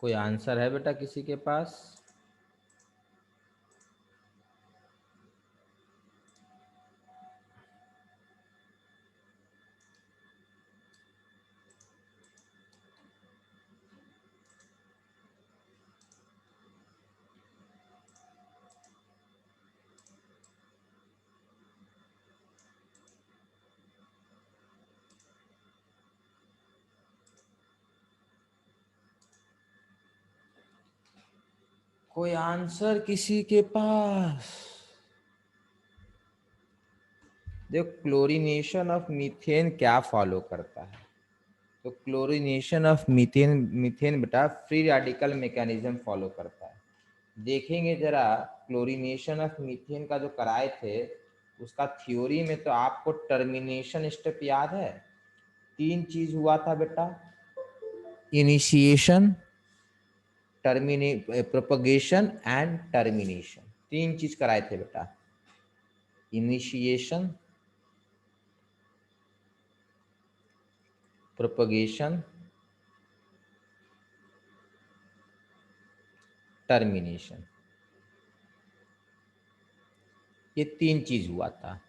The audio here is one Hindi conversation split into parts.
कोई आंसर है बेटा किसी के पास? कोई आंसर किसी के पास? देखो क्लोरीनेशन ऑफ मीथेन क्या फॉलो करता है। तो क्लोरीनेशन ऑफ मीथेन मीथेन बेटा फ्री रेडिकल मैकेनिज्म फॉलो करता है। देखेंगे जरा क्लोरीनेशन ऑफ मीथेन का जो कराए थे उसका थ्योरी में, तो आपको टर्मिनेशन स्टेप याद है? 3 चीज हुआ था बेटा, इनिशिएशन, प्रोपगेशन एंड टर्मिनेशन। 3 चीज कराए थे बेटा, इनिशिएशन, प्रोपगेशन, टर्मिनेशन। ये 3 चीज हुआ था।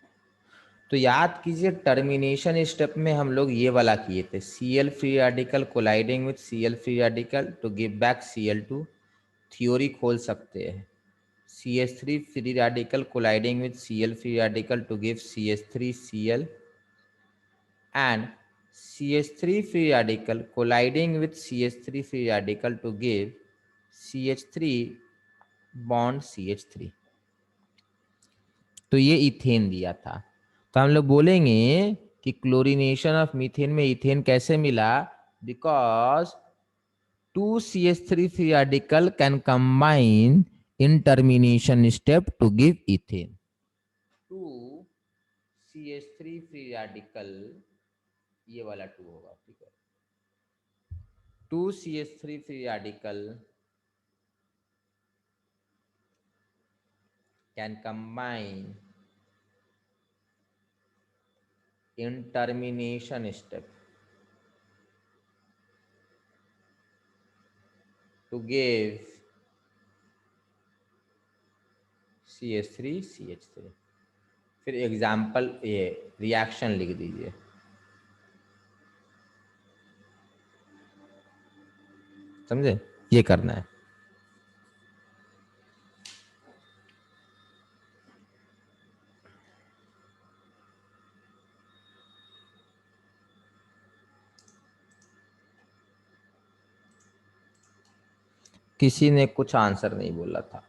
तो याद कीजिए टर्मिनेशन स्टेप में हम लोग ये वाला किए थे, Cl free radical colliding with Cl free radical to give back Cl2। Theory खोल सकते हैं, CH3 free radical colliding with Cl free radical to give CH3Cl and CH3 free radical colliding with CH3 free radical to give CH3 bond CH3। तो ये इथेन दिया था। तो हम लोग बोलेंगे कि क्लोरीनेशन ऑफ मीथेन में इथेन कैसे मिला, because 2 CH3 free radical can combine in termination step to give ethane। 2 CH3 free radical, ये वाला 2 होगा, ठीक है। 2 CH3 free radical can combine in termination step to give CH3CH3। फिर एग्जाम्पल ये रिएक्शन लिख दीजिए। समझे? ये करना है। किसी ने कुछ आंसर नहीं बोला था।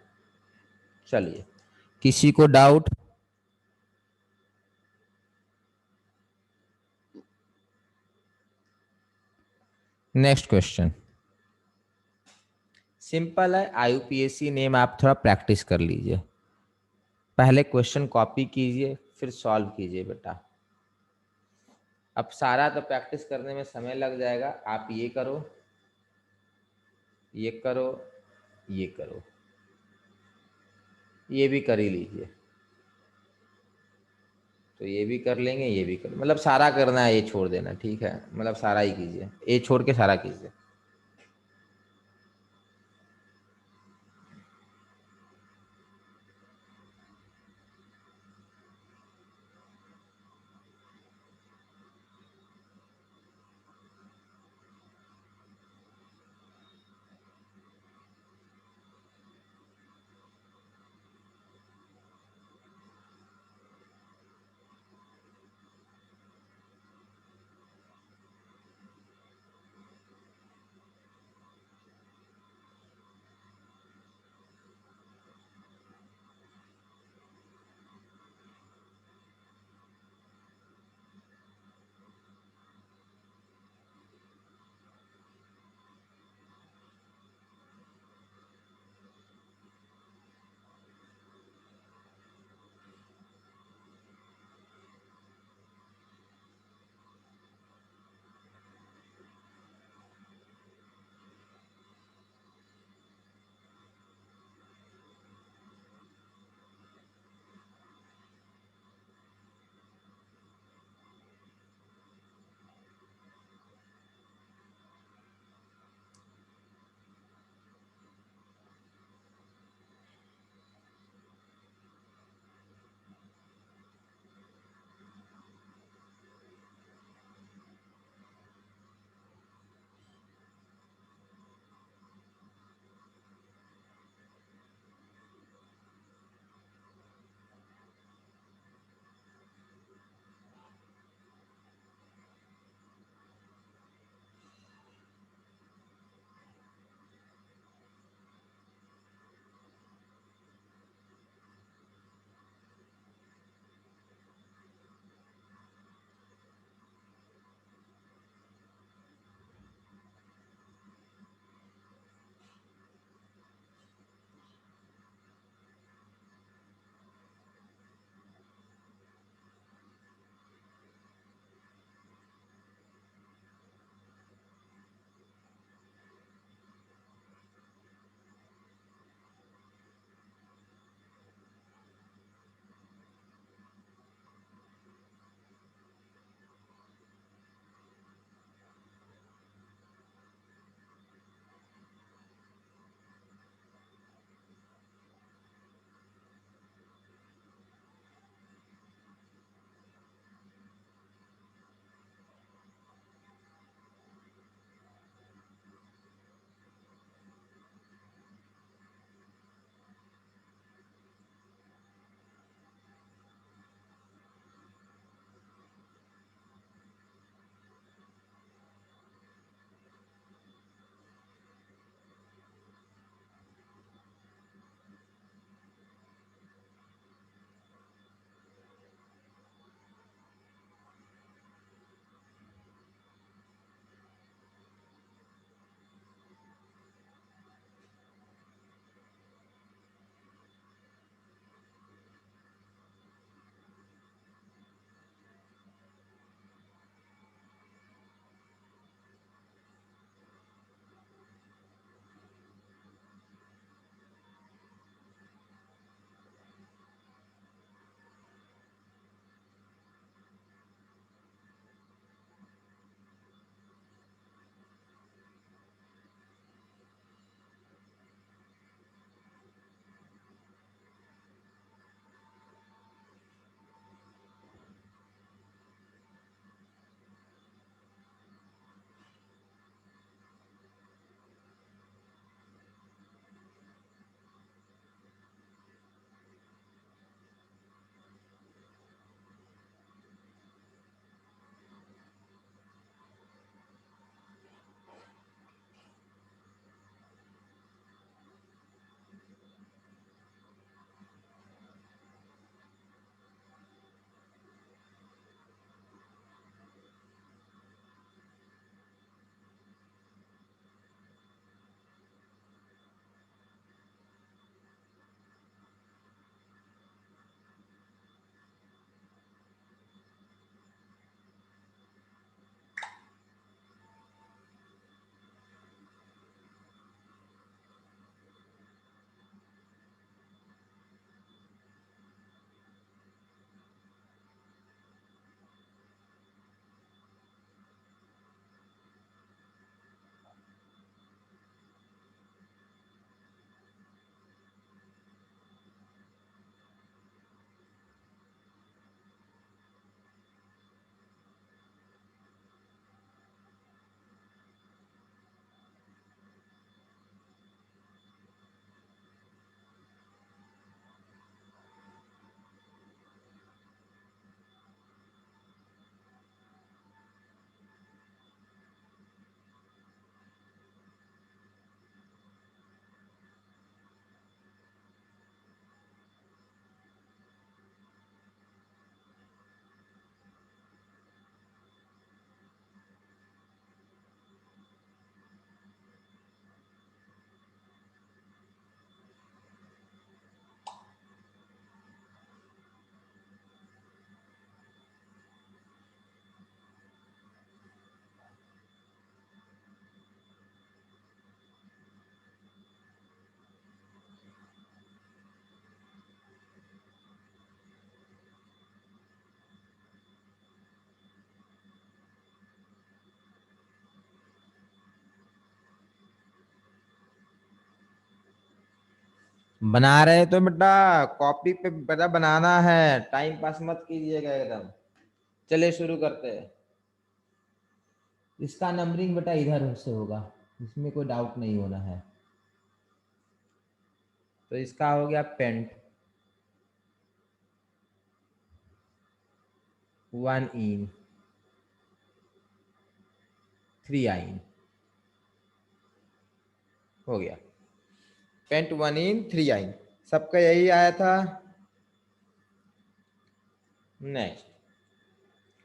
चलिए, किसी को डाउट? नेक्स्ट क्वेश्चन सिंपल है, IUPAC नेम आप थोड़ा प्रैक्टिस कर लीजिए। पहले क्वेश्चन कॉपी कीजिए फिर सॉल्व कीजिए बेटा। अब सारा तो प्रैक्टिस करने में समय लग जाएगा। आप ये करो, ये करो, ये करो, ये भी कर ही लीजिए। तो ये भी कर लेंगे, ये भी कर, मतलब सारा करना है, ये छोड़ देना, ठीक है? मतलब सारा ही कीजिए, ये छोड़ के सारा कीजिए। बना रहे तो बेटा कॉपी पे बेटा बनाना है, टाइम पास मत कीजिएगा एकदम। चलिए शुरू करते हैं। इसका नंबरिंग बेटा इधर से होगा, इसमें कोई डाउट नहीं होना है। तो इसका हो गया पेंट 1 इन 3 आइन हो गया। पेंट 1 इन 3 आइन सबका यही आया था। Next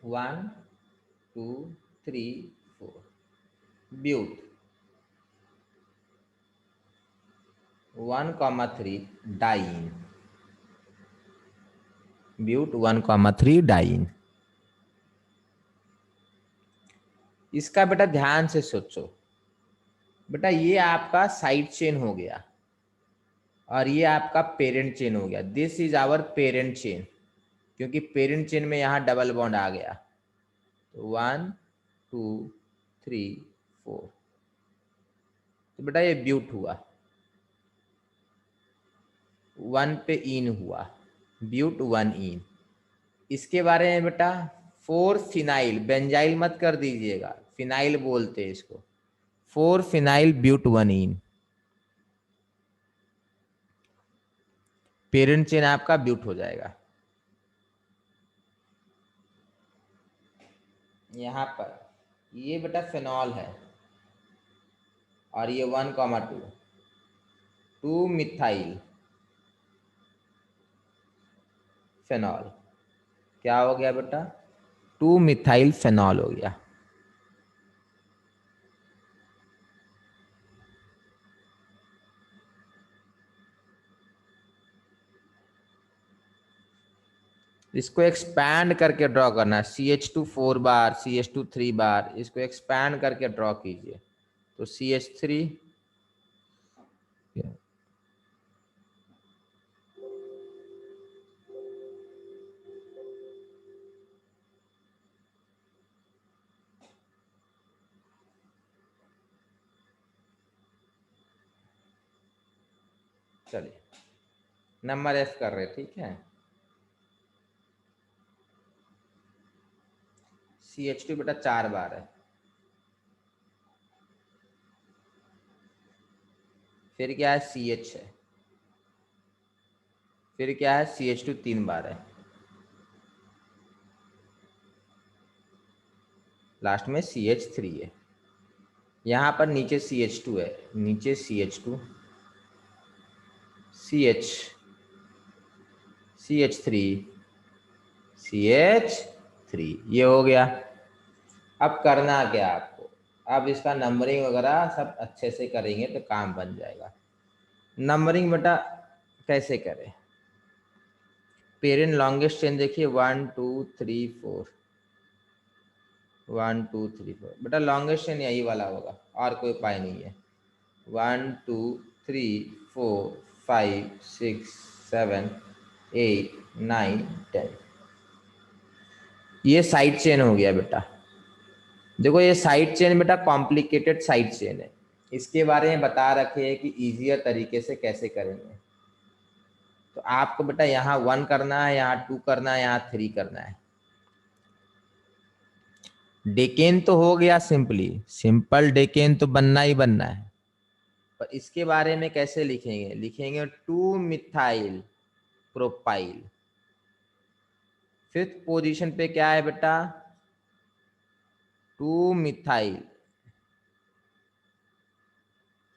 1 2 3 4 but 1,3 diene but 1,3 diene. इसका बेटा ध्यान से सोचो बेटा, ये आपका साइड चेन हो गया और ये आपका पेरेंट चेन हो गया। This is our parent chain, क्योंकि पेरेंट चेन में यहाँ डबल बॉन्ड आ गया। तो 1 2 3 4, तो बेटा ये ब्यूट हुआ, 1 पे इन हुआ, ब्यूट 1 इन। इसके बारे में बेटा 4 फिनाइल, बेंजाइल मत कर दीजिएगा, फिनाइल बोलते हैं इसको। 4 phenyl but 1 ene, parent chain आपका ब्यूट हो जाएगा। यहाँ पर ये बेटा फिनॉल है और ये 1,2 2 मिथाइल फेनॉल, क्या हो गया बेटा 2 मिथाइल फेनॉल हो गया। इसको एक्सपैंड करके ड्रॉ करना है, CH2 4 बार, CH2 3 बार, इसको एक्सपैंड करके ड्रॉ कीजिए। तो CH3 चलिए नंबर F कर रहे, ठीक है। CH2 बेटा 4 बार है, फिर क्या है CH है, फिर क्या है CH2 3 बार है, लास्ट में CH3 है। यहाँ पर नीचे CH2 है, नीचे CH2 CH CH3 CH3, ये हो गया। अब करना क्या आपको, अब इसका नंबरिंग वगैरह सब अच्छे से करेंगे तो काम बन जाएगा। नंबरिंग बेटा कैसे करें, पेरेंट लॉन्गेस्ट चेन देखिए 1 2 3 4, 1 2 3 4 बेटा लॉन्गेस्ट चेन यही वाला होगा और कोई उपाय नहीं है। 1 2 3 4 5 6 7 8 9 10, ये साइड चेन हो गया बेटा। देखो ये साइड चेन बेटा कॉम्प्लिकेटेड साइड चेन है, इसके बारे में बता रखे हैं कि इजियर तरीके से कैसे करेंगे। तो आपको बेटा यहाँ 1 करना है, यहाँ 2 करना है, यहाँ 3 करना है। डेकेन तो हो गया, सिंपली सिंपल डेकेन तो बनना ही बनना है, पर इसके बारे में कैसे लिखेंगे, लिखेंगे 2 मिथाइल प्रोपाइल। फिफ्थ पोजीशन पे क्या है बेटा 2 मिथाइल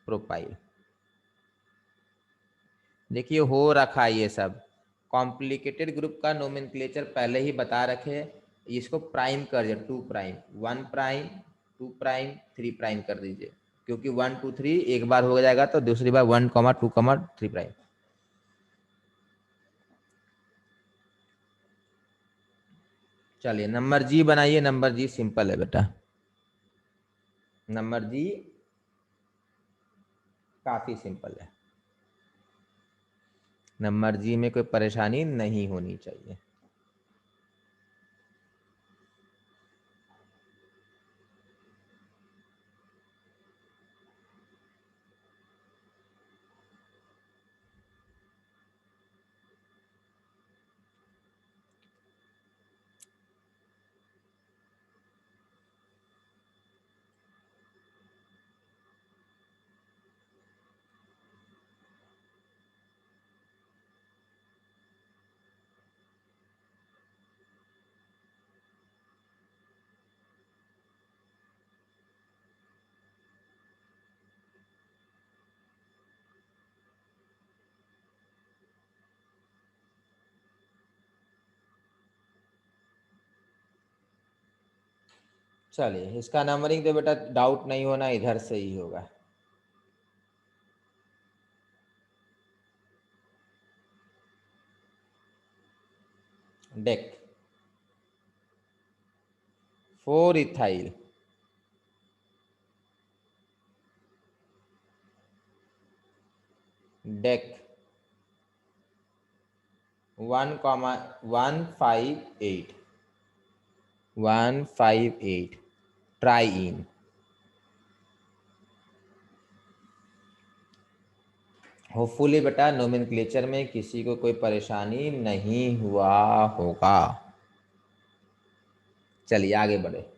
प्रोपाइल। देखिए हो रखा है ये सब, कॉम्प्लिकेटेड ग्रुप का नोमेनक्लेचर पहले ही बता रखे, इसको प्राइम कर दिया 2 प्राइम 1 प्राइम 2 प्राइम 3 प्राइम कर दीजिए, क्योंकि 1 2 3 एक बार हो जाएगा तो दूसरी बार 1 2 3 प्राइम। चलिए नंबर जी बनाइए, नंबर जी सिंपल है बेटा, नंबर जी काफी सिंपल है, नंबर जी में कोई परेशानी नहीं होनी चाहिए। चलिए, इसका नंबरिंग तो बेटा डाउट नहीं होना, इधर से ही होगा। Deck 4 ethyl, deck 1,158 158 trying. Hopefully बेटा नोमेनक्लेचर में किसी को कोई परेशानी नहीं हुआ होगा। चलिए आगे बढ़े।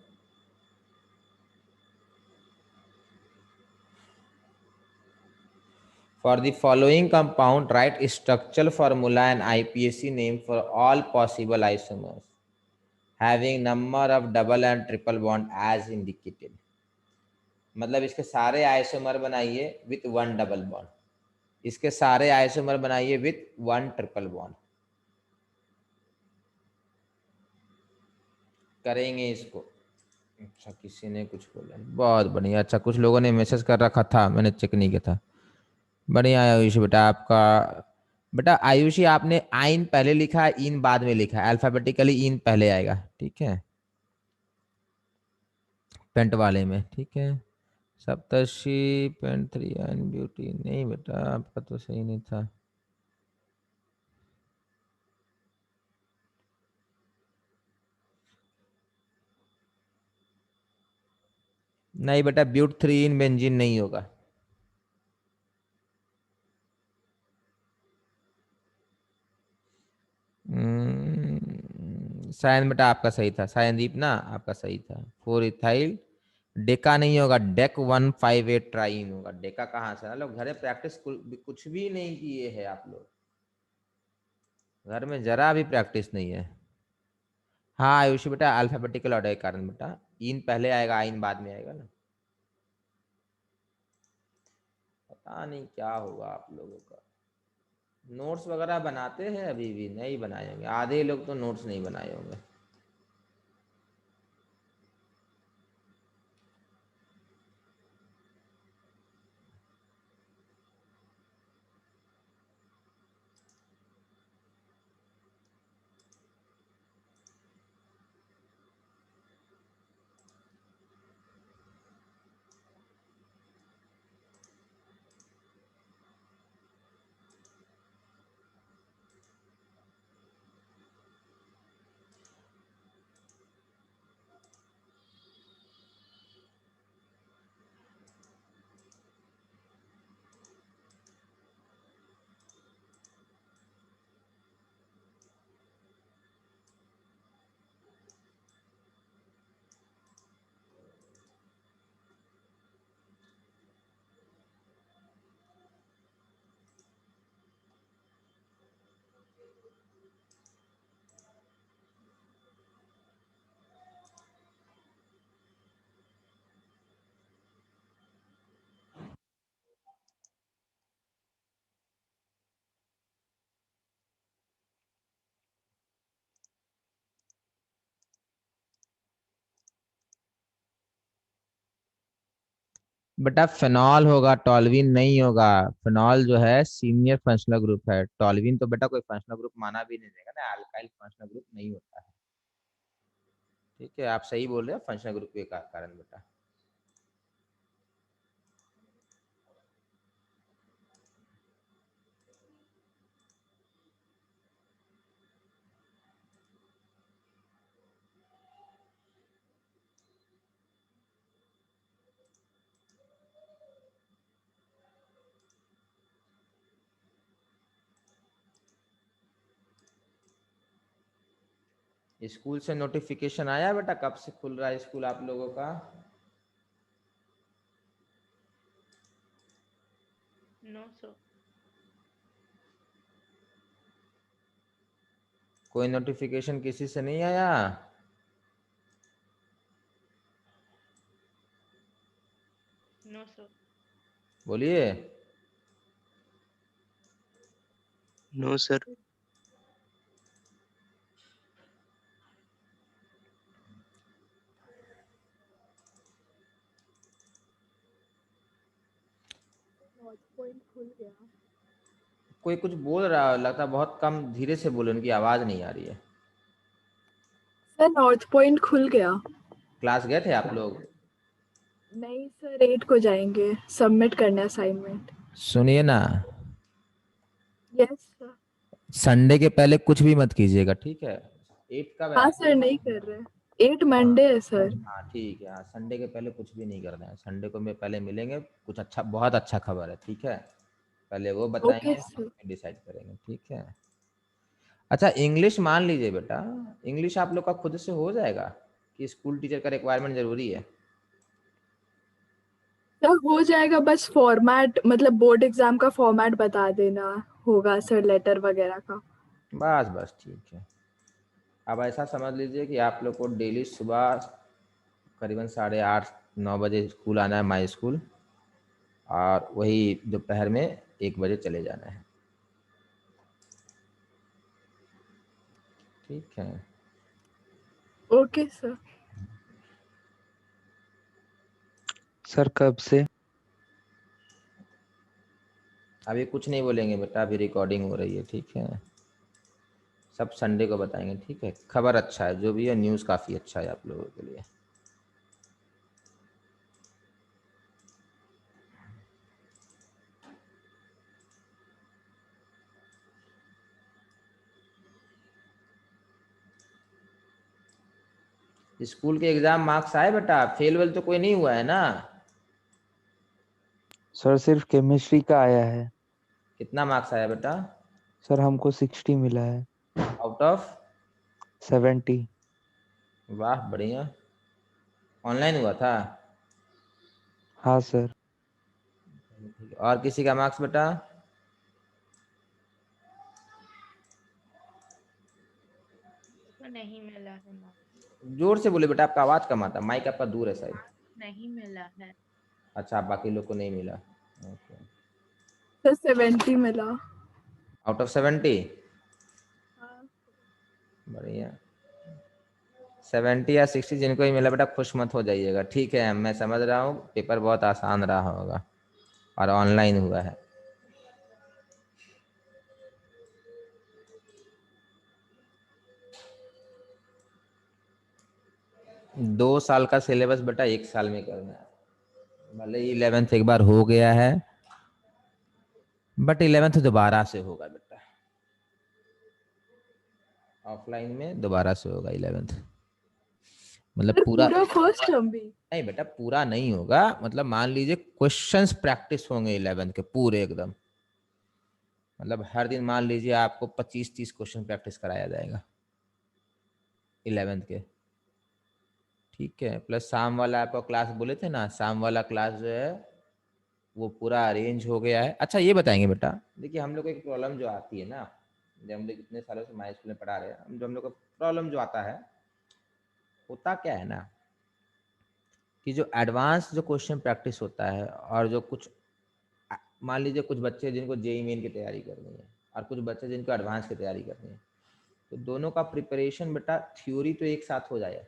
For the following compound, write structural formula and IPAC name for all possible isomers having number of double and triple bond as indicated। मतलब इसके सारे आइसोमर बनाइए विथ 1 डबल बॉन्ड, इसके सारे आइसोमर बनाइए विथ 1 ट्रिपल बॉन्ड। करेंगे इसको। अच्छा, किसी ने कुछ बोला, बहुत बढ़िया। अच्छा, कुछ लोगों ने मैसेज कर रखा था, मैंने चेक नहीं किया था। बढ़िया आयुषी बेटा आपका। बेटा आयुषी आपने आइन पहले लिखा है, इन बाद में लिखा है, अल्फाबेटिकली इन पहले आएगा, ठीक है, पेंट वाले में, ठीक है। सप्तर्षि पेंट 3 एंड ब्यूटी, नहीं बेटा आपका तो सही नहीं था। नहीं बेटा, ब्यूट 3 इन बेंजीन नहीं होगा। सायन बेटा आपका सही था, सायनदीप ना आपका सही था। 4 इथाइल, डेका नहीं होगा, डेक 158 ट्राइन होगा। डेका कहाँ से, लोग घर में प्रैक्टिस कुछ भी नहीं किए हैं आप लोग, घर में जरा भी प्रैक्टिस नहीं है। हाँ आयुषी बेटा, अल्फाबेटिकल ऑर्डर के कारण बेटा, इन पहले आएगा, आइन बाद में आएगा ना। पता नहीं क्या होगा आप लोगों का। नोट्स वगैरह बनाते हैं, अभी भी नहीं बनाए होंगे, आधे लोग तो नोट्स नहीं बनाए होंगे। बेटा फेनॉल होगा, टॉल्विन नहीं होगा। फेनॉल जो है सीनियर फंक्शनल ग्रुप है, टॉल्विन तो बेटा कोई फंक्शनल ग्रुप माना भी नहीं देगा ना, अल्काइल फंक्शनल ग्रुप नहीं होता है। ठीक है, आप सही बोल रहे हो, फंक्शनल ग्रुप के कारण बेटा। स्कूल से नोटिफिकेशन आया बेटा, कब से खुल रहा है स्कूल आप लोगों का? No sir. कोई नोटिफिकेशन किसी से नहीं आया? No sir. बोलिए। No sir. नॉर्थ पॉइंट खुल गया। कोई कुछ बोल रहा है, लगता है बहुत कम, धीरे से बोलो, उनकी आवाज नहीं आ रही है। सर नॉर्थ पॉइंट खुल गया। क्लास गए थे आप लोग? नहीं सर 8 को जाएंगे, सबमिट करना असाइनमेंट। सुनिए ना, यस सर। संडे के पहले कुछ भी मत कीजिएगा, ठीक है? 8 कब है हाँ आपको? सर नहीं कर रहे। 8 मंडे है सर। हाँ ठीक है, हाँ संडे के पहले कुछ भी नहीं करना है। संडे को मैं पहले मिलेंगे, कुछ अच्छा, बहुत अच्छा खबर है, ठीक है? पहले वो ओके बताएंगे, सर। डिसाइड करेंगे, ठीक है? अच्छा, इंग्लिश मान लीजिए बेटा, इंग्लिश आप लोग का खुद से हो जाएगा कि स्कूल टीचर का रिक्वायरमेंट जरूरी है? सर हो जाएगा, बस फॉर्मेट मतलब बोर्ड एग्जाम का फॉर्मेट बता देना होगा सर, लेटर वगैरह का। बस बस ठीक है। अब ऐसा समझ लीजिए कि आप लोग को डेली सुबह करीबन 8:30-9 बजे स्कूल आना है, माई स्कूल, और वही दोपहर में 1 बजे चले जाना है, ठीक है? Okay sir. सर कब से? अभी कुछ नहीं बोलेंगे बेटा, अभी रिकॉर्डिंग हो रही है, ठीक है? सब संडे को बताएंगे, ठीक है? खबर अच्छा है, जो भी है न्यूज़ काफ़ी अच्छा है आप लोगों के लिए। स्कूल के एग्जाम मार्क्स आए बेटा? फेल वेल तो कोई नहीं हुआ है ना? सर सिर्फ केमिस्ट्री का आया है। कितना मार्क्स आया बेटा? सर हमको 60 मिला है। Out of? 70। वाह बढ़िया। ऑनलाइन हुआ था? हाँ सर। और किसी का मार्क्स बेटा? तो नहीं मिला है ना। जोर से बोले बेटा, आपका आवाज कम आता, माइक आपका दूर है शायद। नहीं मिला है। अच्छा, बाकी लोग को नहीं मिला, ओके। सर 70 मिला। Out of 70? हाँ। बढ़िया। 70 या 60 जिनको ही मिला बेटा, खुश मत हो जाइएगा, ठीक है? मैं समझ रहा हूँ पेपर बहुत आसान रहा होगा और ऑनलाइन हुआ है। दो साल का सिलेबस बेटा 1 साल में करना है। भले ही 11th एक बार हो गया है, बट 11th दोबारा से होगा बेटा, ऑफलाइन में दोबारा से होगा 11th। मतलब सर पूरा पूरा फर्स्ट टर्म भी? नहीं बेटा, पूरा नहीं होगा, मतलब मान लीजिए क्वेश्चंस प्रैक्टिस होंगे 11th के पूरे एकदम। मतलब हर दिन मान लीजिए आपको 25-30 क्वेश्चन प्रैक्टिस कराया जाएगा 11th के, ठीक है? प्लस शाम वाला आपको क्लास बोले थे ना, शाम वाला क्लास जो है वो पूरा अरेंज हो गया है। अच्छा ये बताएंगे बेटा, देखिए हम लोग को एक प्रॉब्लम जो आती है ना, जब हम लोग इतने सालों से माई स्कूल में पढ़ा रहे हैं, जो हम लोग को प्रॉब्लम जो आता है, होता क्या है ना कि जो एडवांस जो क्वेश्चन प्रैक्टिस होता है, और जो कुछ मान लीजिए कुछ बच्चे जिनको जेई मेन की तैयारी करनी है और कुछ बच्चे जिनको एडवांस की तैयारी करनी है, तो दोनों का प्रिपरेशन बेटा, थ्योरी तो एक साथ हो जाए,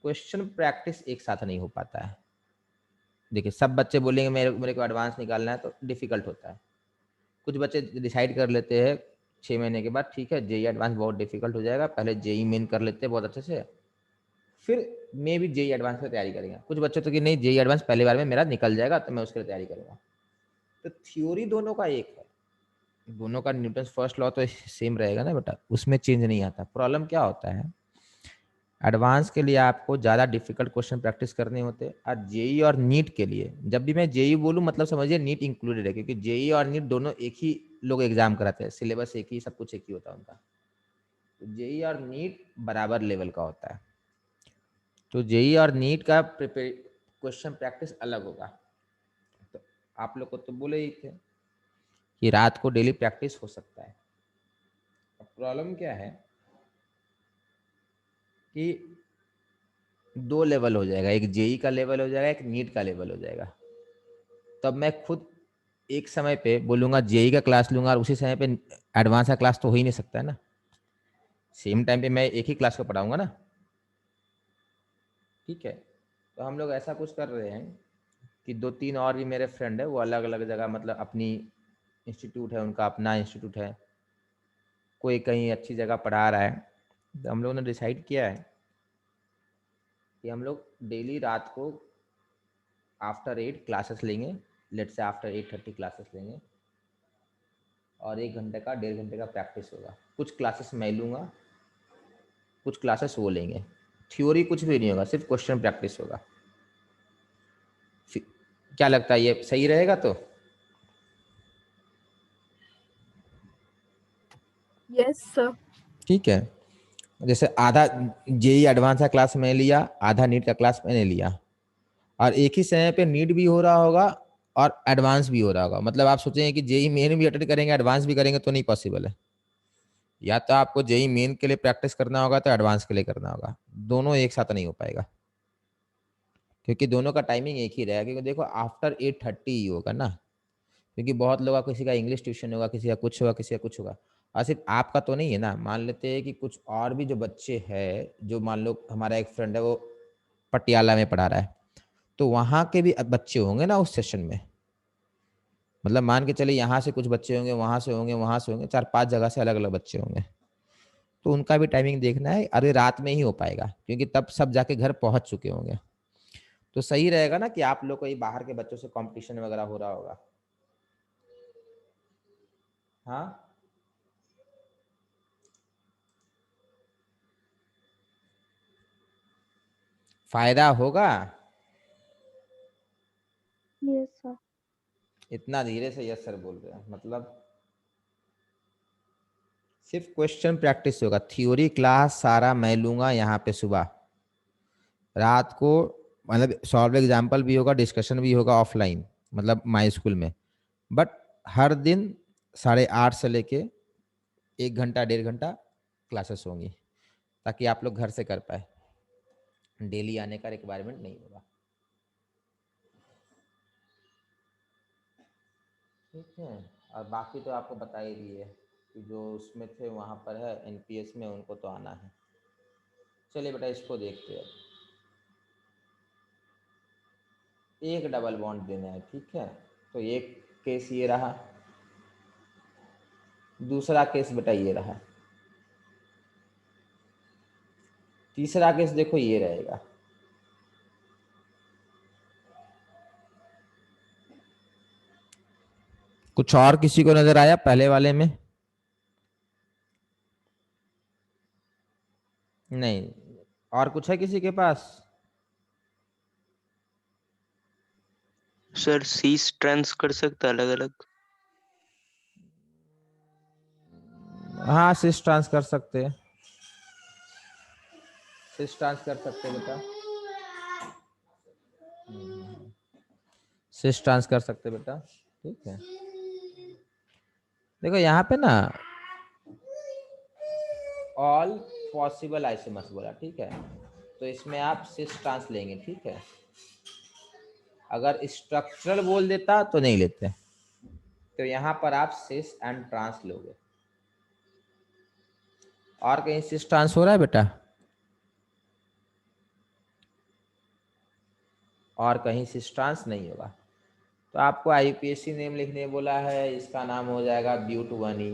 क्वेश्चन प्रैक्टिस एक साथ नहीं हो पाता है। देखिए सब बच्चे बोलेंगे मेरे मेरे को एडवांस निकालना है, तो डिफिकल्ट होता है। कुछ बच्चे डिसाइड कर लेते हैं 6 महीने के बाद, ठीक है जेई एडवांस बहुत डिफिकल्ट हो जाएगा, पहले जेई मेन कर लेते हैं बहुत अच्छे से, फिर मे भी जेई एडवांस की तैयारी करेंगे। कुछ बच्चे तो कि नहीं जेई एडवांस पहली बार में मेरा निकल जाएगा तो मैं उसके लिए तैयारी करूंगा। तो थ्योरी दोनों का एक है, दोनों का न्यूटन फर्स्ट लॉ तो सेम रहेगा ना बेटा, उसमें चेंज नहीं आता। प्रॉब्लम क्या होता है, एडवांस के लिए आपको ज़्यादा डिफिकल्ट क्वेश्चन प्रैक्टिस करने होते हैं, और जेई और नीट के लिए, जब भी मैं जेई बोलूँ मतलब समझिए नीट इंक्लूडेड है, क्योंकि जेई और नीट दोनों एक ही लोग एग्जाम कराते हैं, सिलेबस एक ही, सब कुछ एक ही होता है उनका। तो जेई और नीट बराबर लेवल का होता है, तो जेई और नीट का क्वेश्चन प्रैक्टिस अलग होगा। तो आप लोग को तो बोले ही थे कि रात को डेली प्रैक्टिस हो सकता है। अब प्रॉब्लम क्या है कि 2 लेवल हो जाएगा, एक जेई का लेवल हो जाएगा, एक नीट का लेवल हो जाएगा। तब मैं खुद एक समय पे बोलूँगा जेई का क्लास लूँगा, और उसी समय पे एडवांस का क्लास तो हो ही नहीं सकता है ना, सेम टाइम पे मैं एक ही क्लास को पढ़ाऊँगा ना, ठीक है? तो हम लोग ऐसा कुछ कर रहे हैं कि 2-3 और भी मेरे फ्रेंड है, वो अलग अलग जगह मतलब अपनी इंस्टीट्यूट है, उनका अपना इंस्टीट्यूट है, कोई कहीं अच्छी जगह पढ़ा रहा है। तो हम लोगों ने डिसाइड किया है कि हम लोग डेली रात को आफ्टर 8 क्लासेस लेंगे, लेट से आफ्टर 8:30 क्लासेस लेंगे, और 1 घंटे का 1.5 घंटे का प्रैक्टिस होगा। कुछ क्लासेस मैं लूँगा, कुछ क्लासेस वो लेंगे। थ्योरी कुछ भी नहीं होगा, सिर्फ क्वेश्चन प्रैक्टिस होगा। क्या लगता है, ये सही रहेगा? तो यस सर। ठीक है। जैसे आधा जेई एडवांस का क्लास मैंने लिया, आधा नीट का क्लास मैंने लिया, और एक ही समय पे नीट भी हो रहा होगा और एडवांस भी हो रहा होगा। मतलब आप सोचेंगे कि जेई मेन भी अटेंड करेंगे, एडवांस भी करेंगे, तो नहीं पॉसिबल है। या तो आपको जेई मेन के लिए प्रैक्टिस करना होगा, तो एडवांस के लिए करना होगा। दोनों एक साथ नहीं हो पाएगा, क्योंकि दोनों का टाइमिंग एक ही रहेगा। क्योंकि देखो आफ्टर 8:30 ही होगा ना, क्योंकि बहुत लोग, किसी का इंग्लिश ट्यूशन होगा, किसी का कुछ होगा, किसी का कुछ होगा। और सिर्फ आपका तो नहीं है ना, मान लेते हैं कि कुछ और भी जो बच्चे हैं, जो मान लो हमारा एक फ्रेंड है वो पटियाला में पढ़ा रहा है, तो वहाँ के भी बच्चे होंगे ना उस सेशन में। मतलब मान के चलिए यहाँ से कुछ बच्चे होंगे, वहाँ से होंगे, वहाँ से होंगे, 4-5 जगह से अलग अलग बच्चे होंगे। तो उनका भी टाइमिंग देखना है। अरे रात में ही हो पाएगा, क्योंकि तब सब जाके घर पहुंच चुके होंगे। तो सही रहेगा ना कि आप लोग को ये बाहर के बच्चों से कंपटीशन वगैरह हो रहा होगा। हाँ, फायदा होगा। Yes sir. इतना धीरे से यस सर बोल रहे हैं, मतलब सिर्फ क्वेश्चन प्रैक्टिस होगा। थ्योरी क्लास सारा मैं लूंगा यहाँ पे सुबह, रात को मतलब सॉल्व एग्जाम्पल भी होगा, डिस्कशन भी होगा ऑफलाइन, मतलब माई स्कूल में। बट हर दिन 8:30 से लेके 1 घंटा 1.5 घंटा क्लासेस होंगी, ताकि आप लोग घर से कर पाए। डेली आने का रिक्वायरमेंट नहीं होगा। ठीक है। और बाकी तो आपको बता ही दिए कि जो उसमें थे वहाँ पर है एनपीएस में, उनको तो आना है। चलिए बेटा, इसको देखते हैं। एक डबल बॉन्ड देना है, ठीक है। तो एक केस ये रहा, दूसरा केस बेटा ये रहा, तीसरा केस देखो ये रहेगा। कुछ और किसी को नजर आया पहले वाले में? नहीं। और कुछ है किसी के पास? सर सीस ट्रांस कर सकता अलग अलग? हाँ, सिस ट्रांस कर सकते हैं, सिस ट्रांस कर सकते हैं बेटा, सिस ट्रांस कर सकते हैं बेटा। ठीक है। देखो यहाँ पे ना ऑल पॉसिबल आइसोमर्स बोला, ठीक है। तो इसमें आप सिस ट्रांस लेंगे, ठीक है। अगर स्ट्रक्चरल बोल देता तो नहीं लेते, तो यहाँ पर आप सिस एंड ट्रांस लोगे। और कहीं सिस ट्रांस हो रहा है बेटा? और कहीं सिस ट्रांस नहीं होगा। तो आपको आईयूपीएससी नेम लिखने बोला है, इसका नाम हो जाएगा ब्यूट वनी।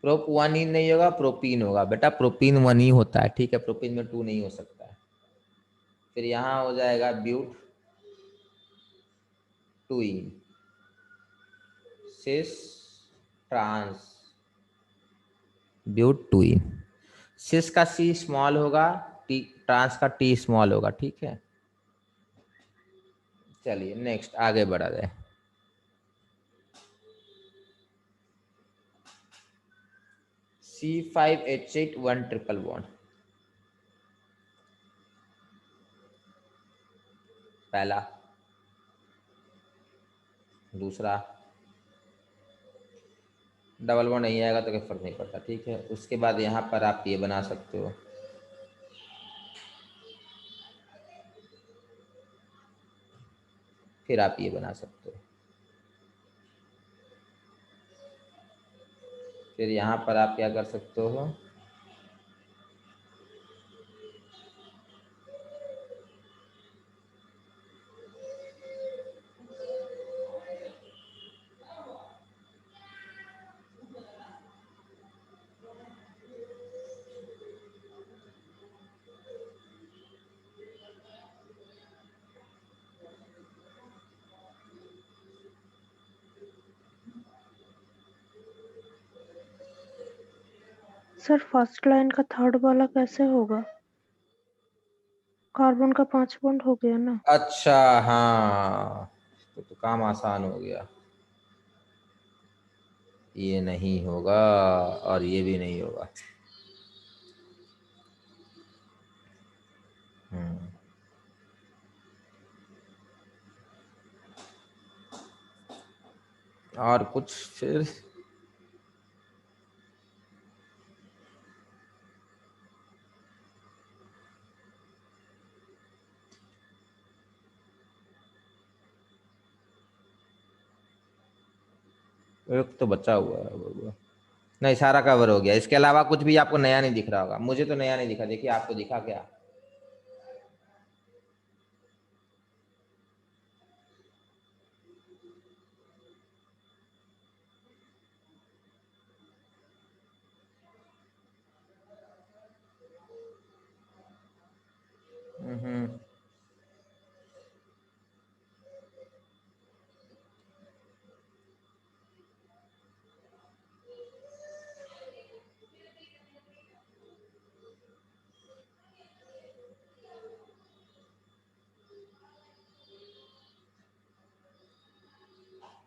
प्रोप 1 ही नहीं होगा, प्रोपीन होगा बेटा। प्रोपीन 1 ही होता है, ठीक है। प्रोपीन में 2 नहीं हो सकता है। फिर यहाँ हो जाएगा ब्यूट 2इन, सिस ट्रांस, ब्यूट 2इन। सिस का सी स्मॉल होगा, टी ट्रांस का टी स्मॉल होगा, ठीक है। चलिए नेक्स्ट आगे बढ़ा जाए। C5H8 1 ट्रिपल बॉन्ड, पहला। दूसरा डबल बॉन्ड नहीं आएगा तो कोई फर्क नहीं पड़ता, ठीक है। उसके बाद यहाँ पर आप ये बना सकते हो, फिर आप ये बना सकते हो, फिर यहाँ पर आप क्या कर सकते हो, सर फर्स्ट लाइन का थर्ड वाला कैसे होगा? कार्बन का 5 बॉन्ड हो गया ना। अच्छा हाँ, तो काम आसान हो गया। ये नहीं होगा और ये भी नहीं होगा। और कुछ फिर एक तो बचा हुआ है वो। नहीं, सारा कवर हो गया। इसके अलावा कुछ भी आपको नया नहीं दिख रहा होगा। मुझे तो नया नहीं दिखा, देखिए आपको दिखा क्या? हम्म।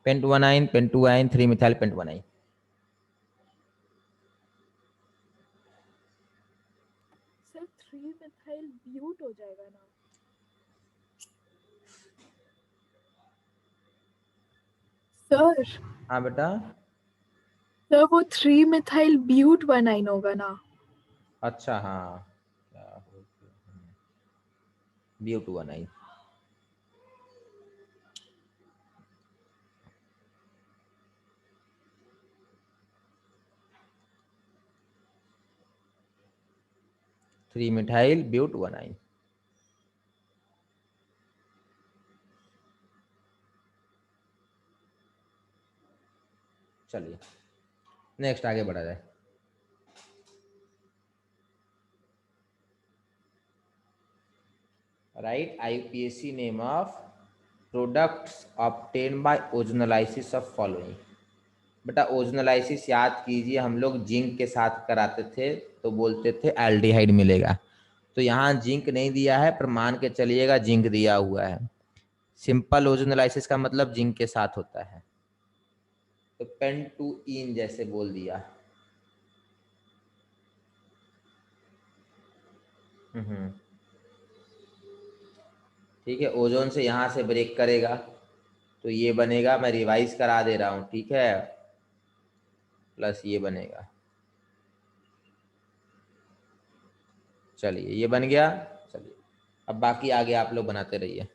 पेंटुआनाइन, पेंटुआइन 3 मिथाइल पेंटुआनाइन। सर 3 मिथाइल ब्यूट हो जाएगा ना? सर हाँ बेटा। सर वो 3 मिथाइल ब्यूट 19 होगा ना? अच्छा हाँ, क्या हो गया? ब्यूटुआनाइन। Three methyl butanone. चलिए नेक्स्ट आगे बढ़ा जाए। Right IUPAC name of products obtain by ozonolysis of following. बेटा ओजोनलाइसिस याद कीजिए, हम लोग जिंक के साथ कराते थे तो बोलते थे एल्डिहाइड मिलेगा। तो यहाँ जिंक नहीं दिया है, पर मान के चलिएगा जिंक दिया हुआ है। सिंपल ओजोनलाइसिस का मतलब जिंक के साथ होता है, तो पेंटुईन जैसे बोल दिया। ठीक है, ओजोन से यहाँ से ब्रेक करेगा तो ये बनेगा, मैं रिवाइज करा दे रहा हूँ, ठीक है, प्लस ये बनेगा। चलिए ये बन गया। चलिए अब बाकी आगे आप लोग बनाते रहिए।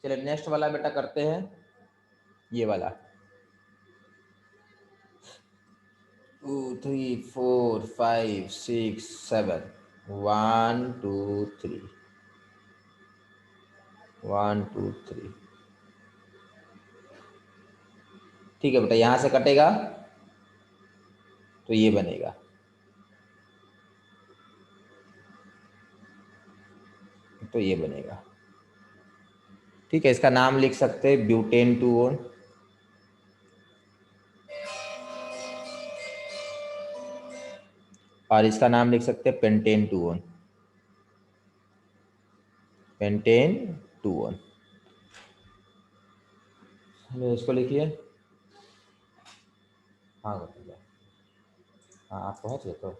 चलिए नेक्स्ट वाला बेटा करते हैं, ये वाला 2 3 4 5 6 7 1 2 3 1 2 3। ठीक है बेटा, यहां से कटेगा तो ये बनेगा, तो ये बनेगा। ठीक है, इसका नाम लिख सकते हैं ब्यूटेन 2-on, और इसका नाम लिख सकते हैं पेंटेन 2-on, पेंटेन 2-on। इसको लिखिए। हाँ बताइए, हाँ आप पहुँच गए तो।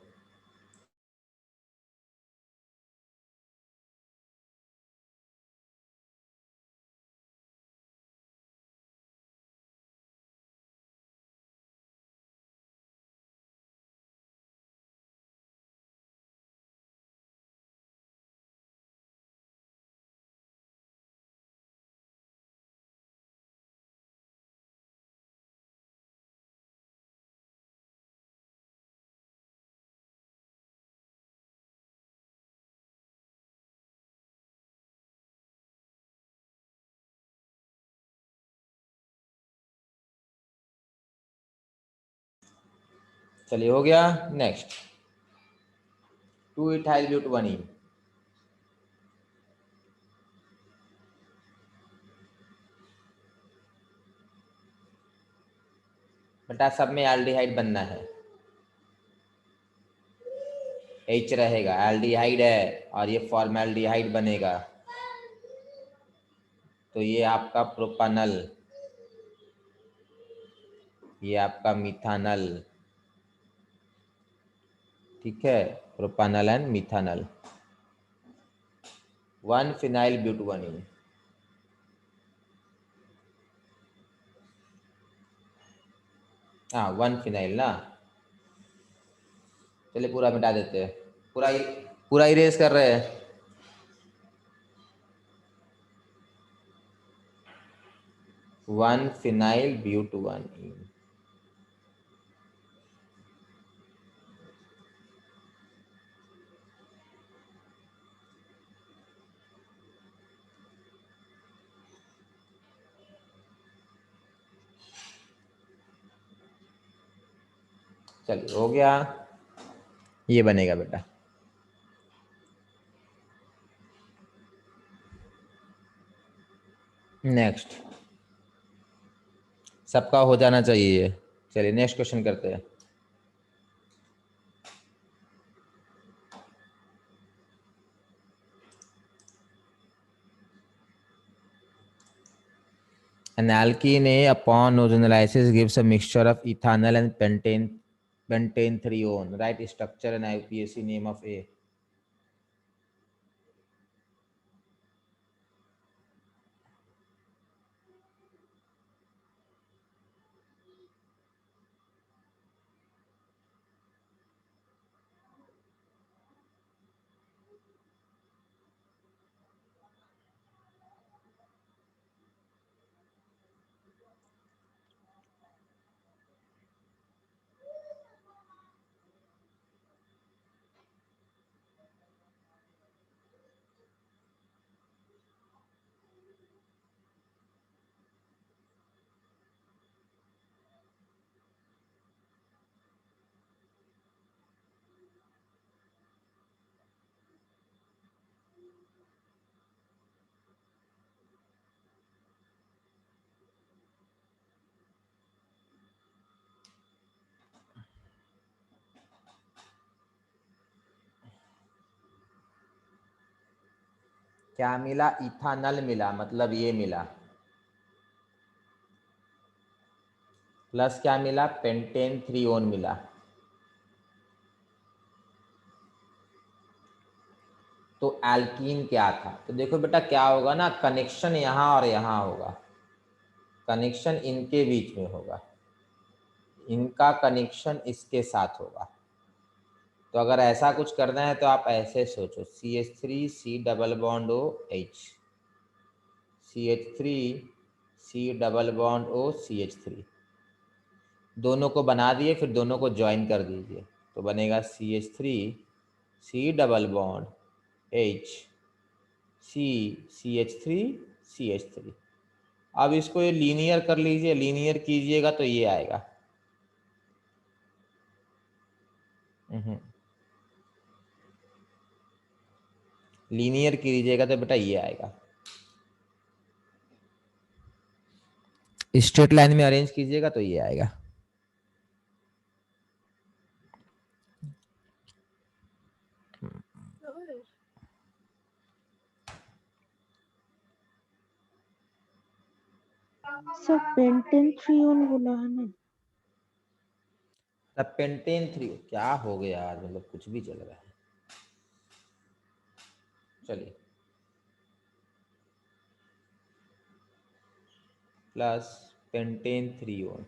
चलिए हो गया। Next 2-ethyl but 1E। बेटा सब में एल्डिहाइड बनना है, H रहेगा, एल्डिहाइड है और ये फॉर्मेल्डिहाइड बनेगा, तो ये आपका प्रोपानल, ये आपका मिथानल। ठीक है, प्रोपानल एंड मिथानल। 1-phenyl ब्यूट 1E। हाँ 1-phenyl ना, चलिए पूरा मिटा देते हैं, पूरा इरेज कर रहे हैं। One phenyl but 1E। चलिए हो गया, ये बनेगा बेटा। नेक्स्ट सबका हो जाना चाहिए। चलिए नेक्स्ट क्वेश्चन करते हैं। An alkene A upon ozonolysis gives a mixture of ethanol and pentane 3-on. Write structure and IUPAC name of A. क्या मिला? इथानल मिला, मतलब ये मिला, प्लस क्या मिला? पेंटेन 3-on मिला। तो एल्कीन क्या था? तो देखो बेटा क्या होगा ना, कनेक्शन यहाँ और यहाँ होगा, कनेक्शन इनके बीच में होगा, इनका कनेक्शन इसके साथ होगा। तो अगर ऐसा कुछ करना है तो आप ऐसे सोचो, CH3 C double bond O H, CH3 C double bond O CH3, दोनों को बना दिए, फिर दोनों को ज्वाइन कर दीजिए तो बनेगा CH3 C double bond H CH3 CH3। अब इसको ये लीनियर कर लीजिए, लीनियर कीजिएगा तो ये आएगा। लीनियर कीजिएगा तो बेटा ये आएगा। स्ट्रेट लाइन में अरेंज कीजिएगा तो ये आएगा। सर पेंटेन थ्रीओन बोला है ना? तब पेंटेन 3 क्या हो गया आज, मतलब कुछ भी चल रहा है। चलिए प्लस पेंटेन 3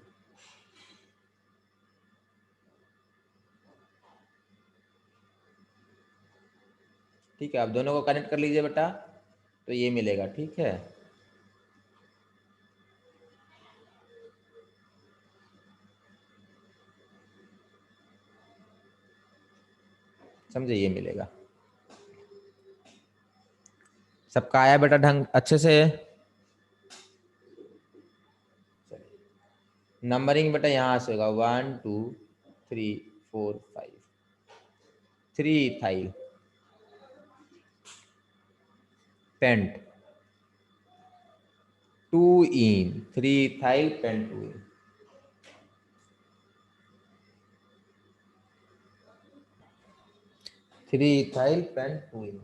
ठीक है। अब दोनों को कनेक्ट कर लीजिए बेटा तो ये मिलेगा। ठीक है, समझे, ये मिलेगा। सबका आया बेटा ढंग अच्छे से? नंबरिंग बेटा यहाँ से होगा 1 2 3 4 5। 3 इथाइल पेंट 2 इन 3 इथाइल पेंट 2 इन। थ्री इथाइल पेंट 2 इन।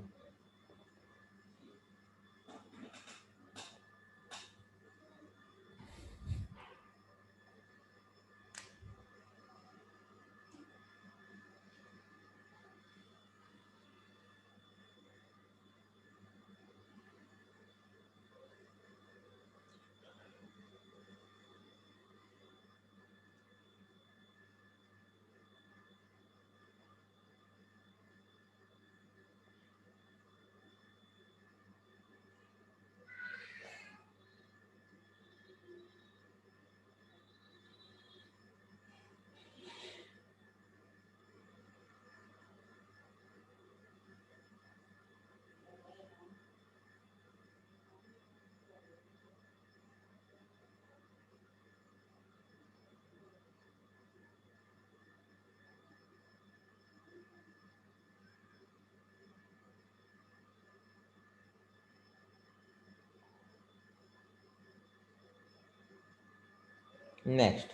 नेक्स्ट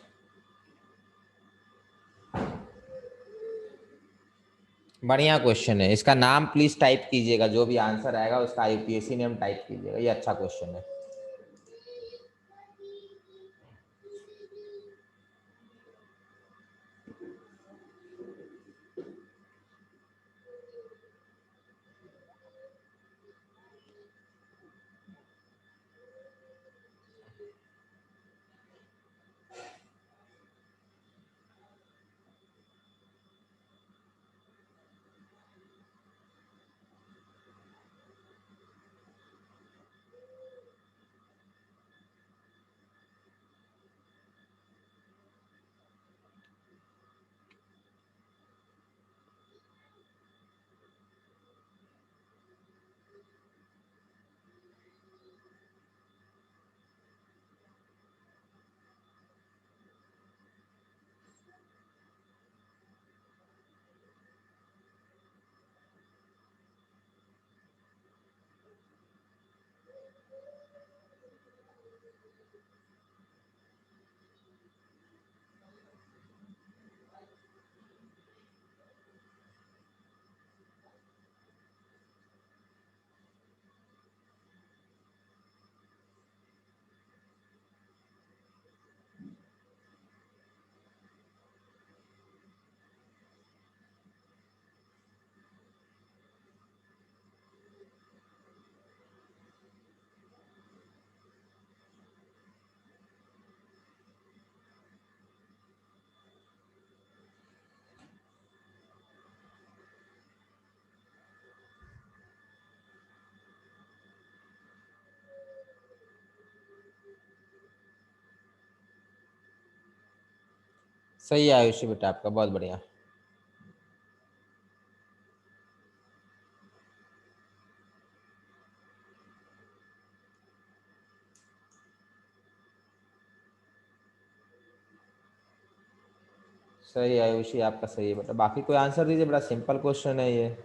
बढ़िया क्वेश्चन है, इसका नाम प्लीज टाइप कीजिएगा, जो भी आंसर आएगा उसका आईयूपीएससी नेम टाइप कीजिएगा। ये अच्छा क्वेश्चन है। सही है आयुषी बेटा आपका, बहुत बढ़िया। सही है आयुषी आपका, सही है बेटा। बाकी कोई आंसर दीजिए, बड़ा सिंपल क्वेश्चन है ये।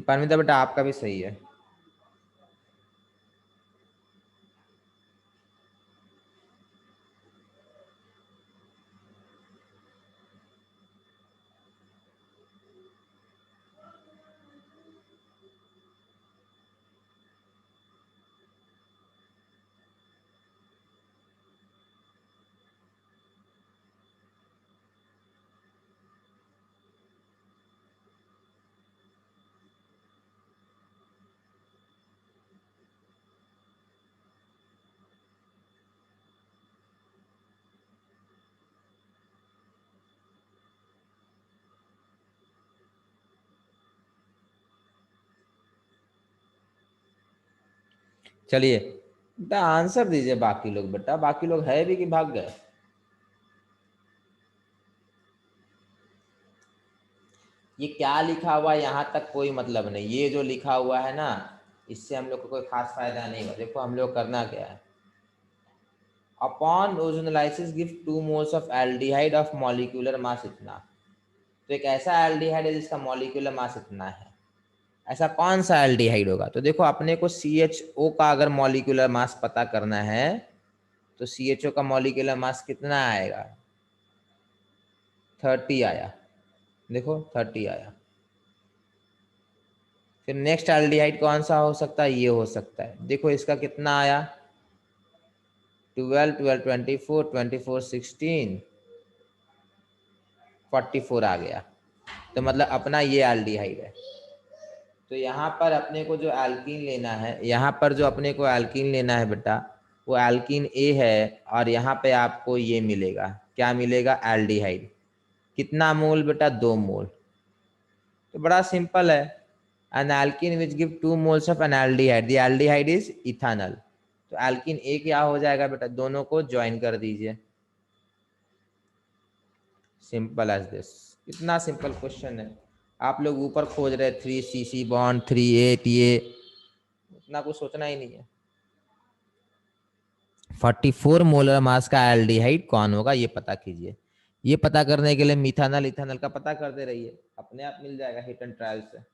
परमिता बेटा आपका भी सही है। चलिए बेटा आंसर दीजिए बाकी लोग, बेटा बाकी लोग है भी कि भाग गए। ये क्या लिखा हुआ है यहाँ तक कोई मतलब नहीं, ये जो लिखा हुआ है ना इससे हम लोग को कोई खास फायदा नहीं हुआ। देखो हम लोग करना क्या है, upon ozonolysis give 2 moles of aldehyde of molecular mass इतना। तो एक ऐसा एल्डिहाइड है जिसका मॉलिक्यूलर मास इतना है, ऐसा कौन सा एल्डिहाइड होगा? तो देखो अपने को CHO का अगर मॉलिक्यूलर मास पता करना है तो CHO का मॉलिक्यूलर मास कितना आएगा? 30 आया, देखो 30 आया। फिर नेक्स्ट एल्डिहाइड कौन सा हो सकता है? ये हो सकता है, देखो इसका कितना आया? 12 12 24 24 16 44 आ गया। तो मतलब अपना ये एल्डिहाइड है। तो यहाँ पर अपने को जो एल्कीन लेना है, यहाँ पर जो अपने को एल्कीन लेना है बेटा वो एल्कीन A है, और यहाँ पे आपको ये मिलेगा, क्या मिलेगा? एल्डिहाइड। कितना मोल बेटा? 2 मोल। तो बड़ा सिंपल है, an alkene which give 2 moles of an aldehyde, the aldehyde is ethanol। तो एल्कीन A क्या हो जाएगा बेटा? दोनों को ज्वाइन कर दीजिए, सिंपल एज दिस। इतना सिंपल क्वेश्चन है। आप लोग ऊपर खोज रहे 3 CC बॉन्ड 3 ATA, उतना कुछ सोचना ही नहीं है। 44 मोलर मास का एल्डिहाइड कौन होगा ये पता कीजिए। ये पता करने के लिए मिथानल इथानल का पता करते रहिए, अपने आप मिल जाएगा हिट एंड ट्रायल से।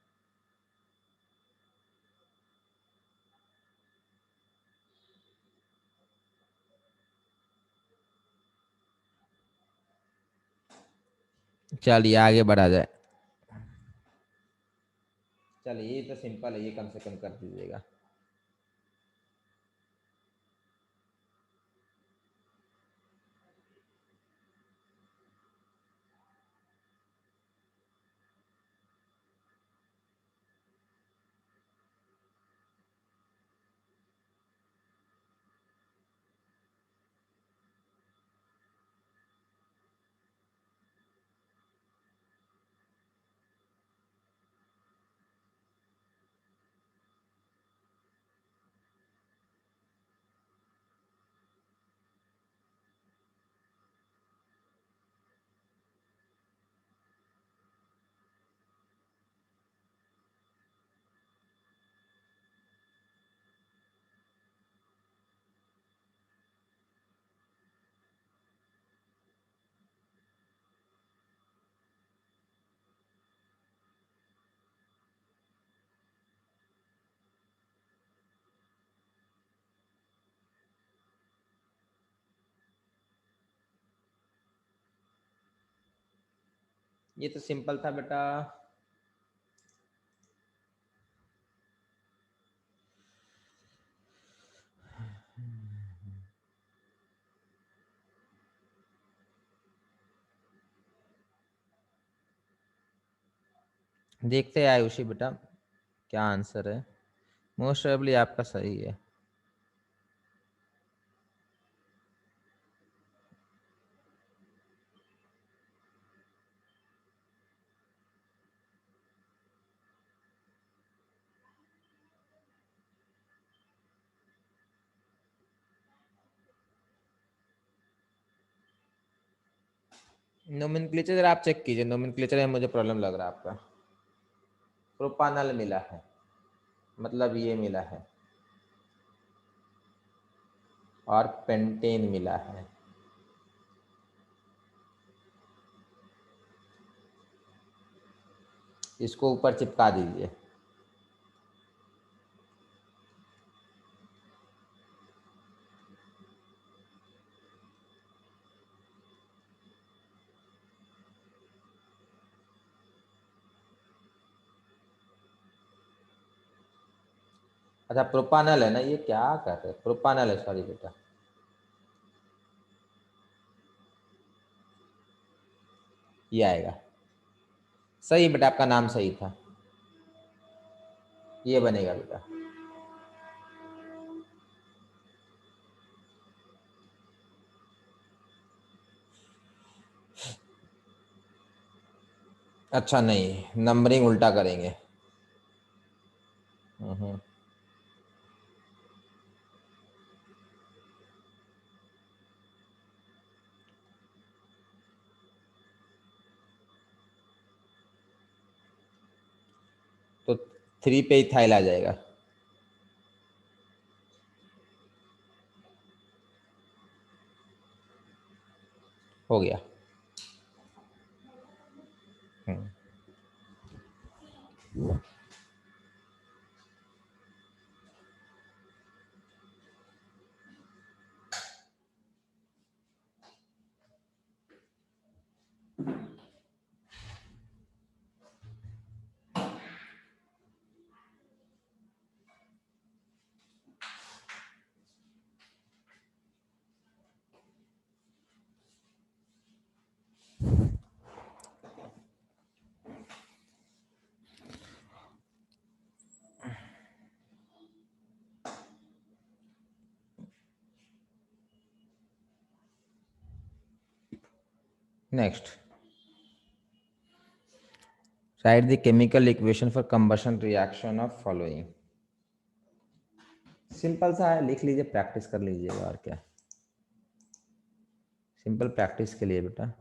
चलिए आगे बढ़ा जाए। चलिए ये तो सिंपल है, ये कम से कम कर दीजिएगा। ये तो सिंपल था बेटा। देखते हैं आयुषी बेटा क्या आंसर है। मोस्ट प्रोबेबली आपका सही है। नोमेनक्लेचर आप चेक कीजिए, नोमेनक्लेचर में मुझे प्रॉब्लम लग रहा है आपका। प्रोपानल मिला है, मतलब ये मिला है, और पेंटेन मिला है। इसको ऊपर चिपका दीजिए। अच्छा प्रोपानल है ना, ये क्या कर रहे हैं, प्रोपानल है, सॉरी बेटा। ये आएगा सही बेटा, आपका नाम सही था, ये बनेगा बेटा। अच्छा नहीं, नंबरिंग उल्टा करेंगे। हम्म। तो 3 पे इथाइल आ जाएगा। हो गया। Next, right the chemical equation for combustion reaction of following. Simple सा है, लिख लीजिए, प्रैक्टिस कर लीजिएगा, और क्या। सिंपल प्रैक्टिस के लिए बेटा।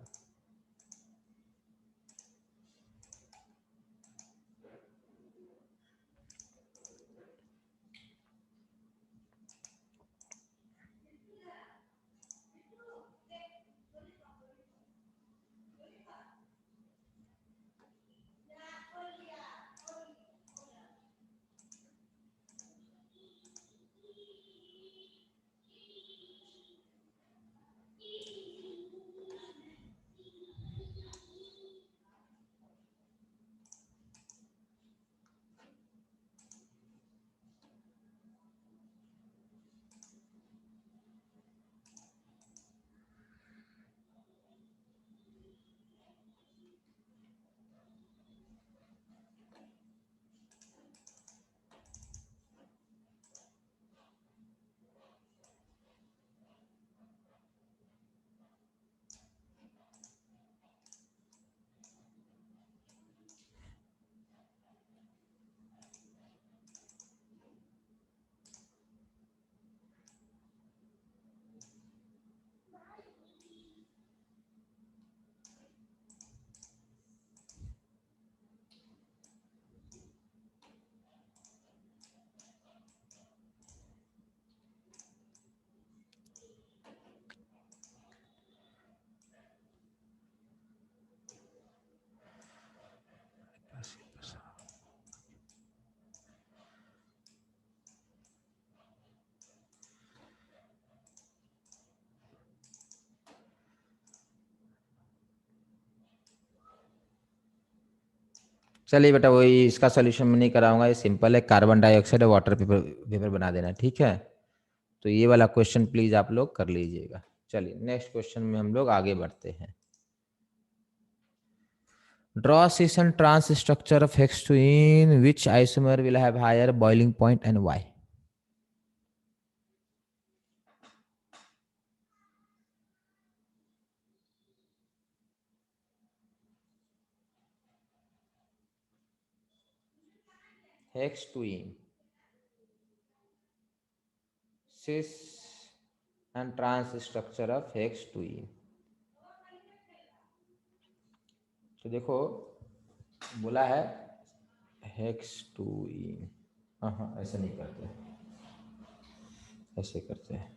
चलिए बेटा, वही इसका सोल्यूशन मैं नहीं कराऊंगा, ये सिंपल है, कार्बन डाइऑक्साइड और वाटर पेपर पेपर बना देना, ठीक है। तो ये वाला क्वेश्चन प्लीज आप लोग कर लीजिएगा। चलिए नेक्स्ट क्वेश्चन में हम लोग आगे बढ़ते हैं। Draw cis and trans structure of hexene, which isomer will have higher boiling point and why? Hexene, cis and trans structure of hexene। तो देखो बोला है हेक्सटूइन, हाँ ऐसे नहीं करते, ऐसे करते हैं।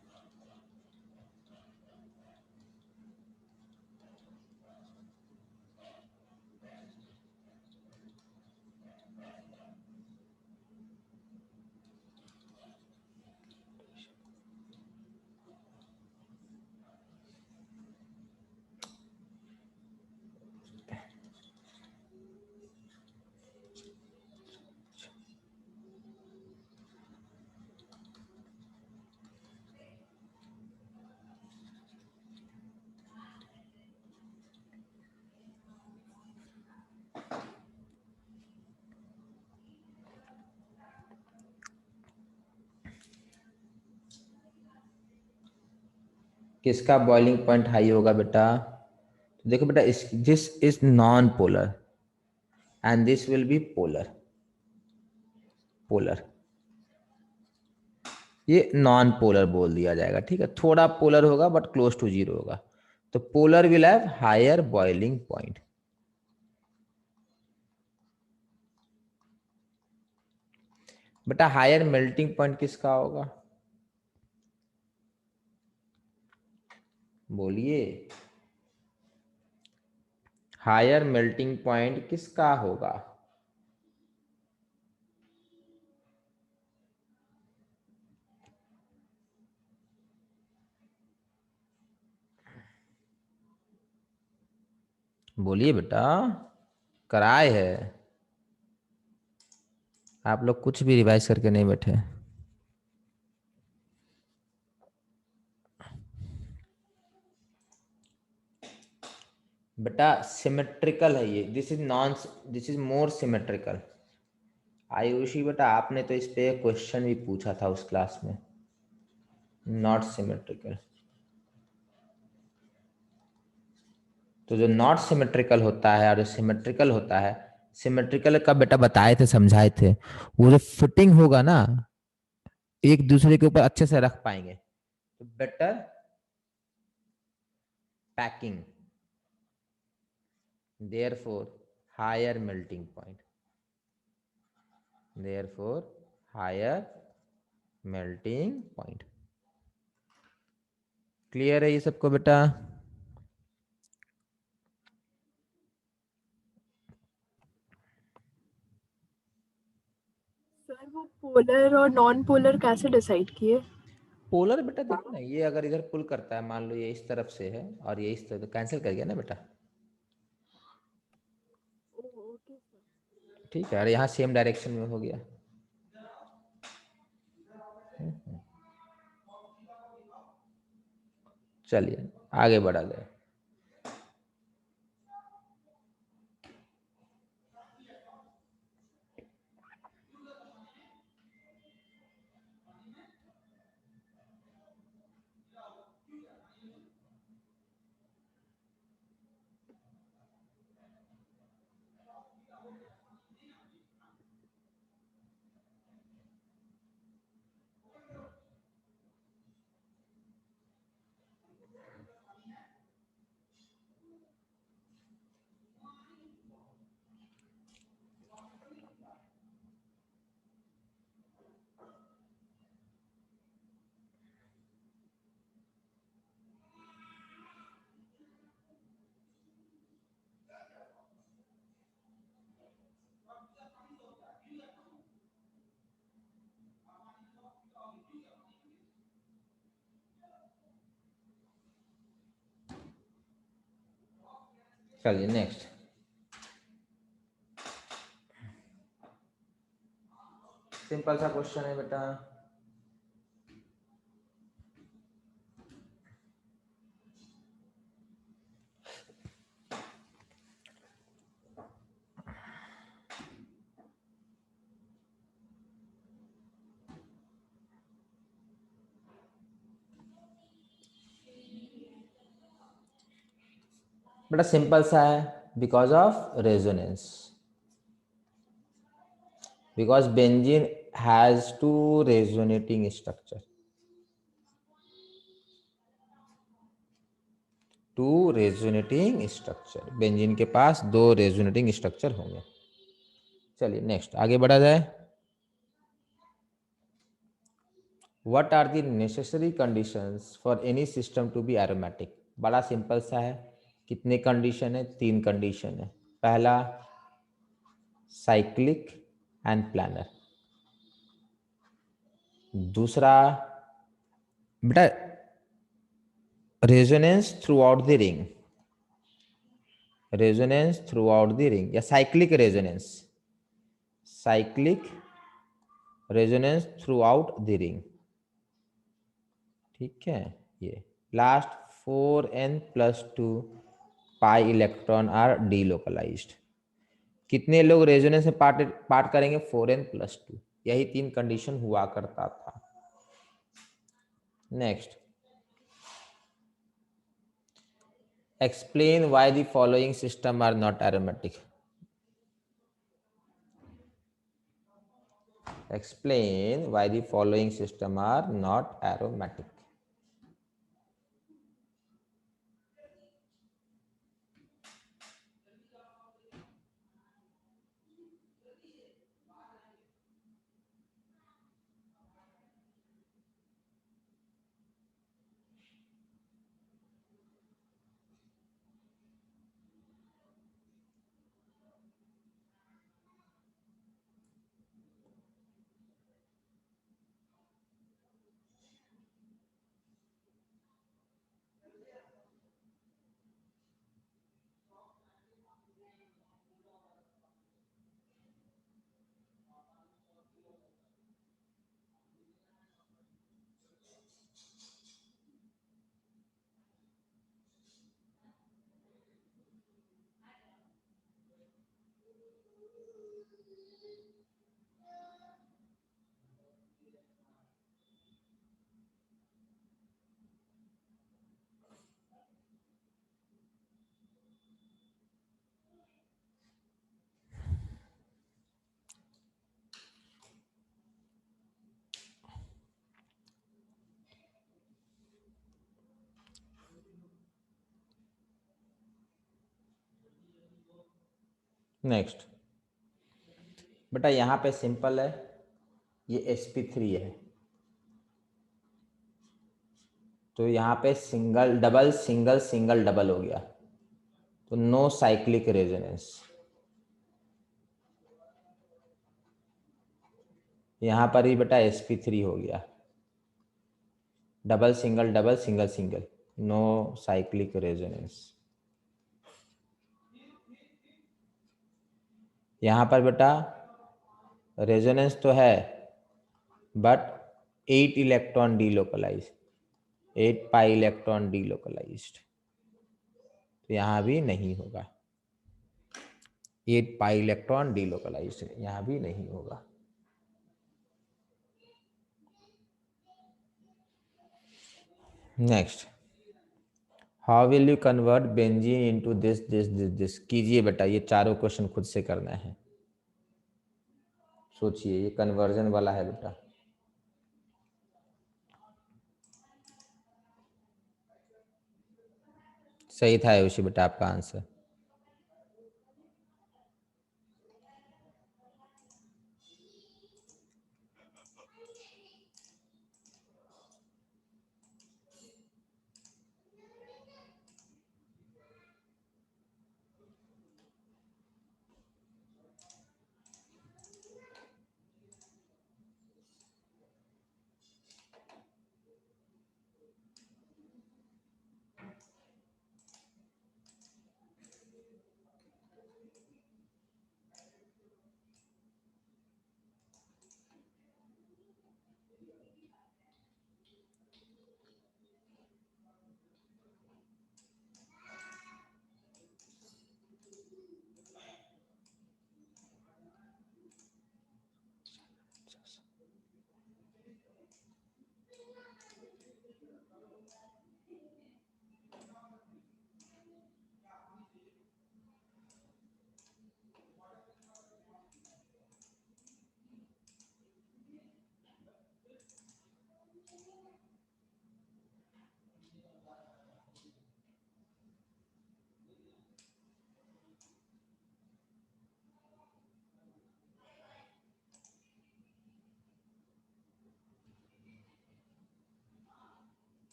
किसका बॉइलिंग पॉइंट हाई होगा बेटा? तो देखो बेटा, this is non polar and this will be polar. Polar, ये नॉन पोलर बोल दिया जाएगा, ठीक है। थोड़ा पोलर होगा बट क्लोज टू जीरो होगा। तो polar will have higher boiling point. बेटा हायर मेल्टिंग पॉइंट किसका होगा? बोलिए, हायर मेल्टिंग पॉइंट किसका होगा? बोलिए बेटा, कराए है आप लोग, कुछ भी रिवाइज करके नहीं बैठे। बेटा सिमेट्रिकल है ये, this is more symmetrical. Ayushi बेटा आपने तो इस पे क्वेश्चन भी पूछा था उस क्लास में। नॉट सिमेट्रिकल, तो जो नॉट सिमेट्रिकल होता है और जो सिमेट्रिकल होता है, सिमेट्रिकल का बेटा बताए थे, समझाए थे, वो जो फिटिंग होगा ना, एक दूसरे के ऊपर अच्छे से रख पाएंगे, तो better packing, therefore higher melting point, therefore higher melting point। Clear है ये सबको बेटा? सर वो पोलर और नॉन पोलर कैसे डिसाइड किए? पोलर बेटा देखो ना, ये अगर इधर पुल करता है, मान लो ये इस तरफ से है और ये इस तरफ, तो कैंसिल कर गया ना बेटा, ओके सर। ठीक है। और यहाँ सेम डायरेक्शन में हो गया। चलिए आगे बढ़ा जाए। चलिए नेक्स्ट। सिंपल सा क्वेश्चन है बेटा। बेटा सिंपल सा है, because of resonance, because benzene has two resonating structure, two resonating structure, benzene के पास 2 रेजोनेटिंग स्ट्रक्चर होंगे। चलिए नेक्स्ट आगे बढ़ा जाए। What are the necessary conditions for any system to be aromatic? बड़ा सिंपल सा है, कितने कंडीशन है? 3 कंडीशन है। पहला साइक्लिक एंड प्लानर, दूसरा बेटा resonance throughout the ring, resonance throughout the ring या cyclic resonance, cyclic resonance throughout the ring. ठीक है, ये last 4n+2 pi electron are delocalised. कितने लोग रेजोनेंस में पार्ट करेंगे? 4n+2। यही 3 कंडीशन हुआ करता था। Next, explain why the following system are not aromatic. Explain why the following system are not aromatic. Next बेटा यहाँ पे सिंपल है, ये sp3 है, तो यहाँ पे single double single single double हो गया, तो नो साइक्लिक रेजोनेंस। यहाँ पर ही बेटा sp3 हो गया, double single double single single, no cyclic resonance. यहाँ पर बेटा रेजोनेंस तो है but 8 electron delocalise, 8 pi electron delocalised, तो यहाँ भी नहीं होगा। 8 पाई इलेक्ट्रॉन डीलोकलाइज्ड यहाँ भी नहीं होगा। Next, how will you convert benzene into this this this this? कीजिए बेटा, ये चारों क्वेश्चन खुद से करना है, सोचिए, ये कन्वर्जन वाला है बेटा। सही था आयुषी बेटा आपका आंसर।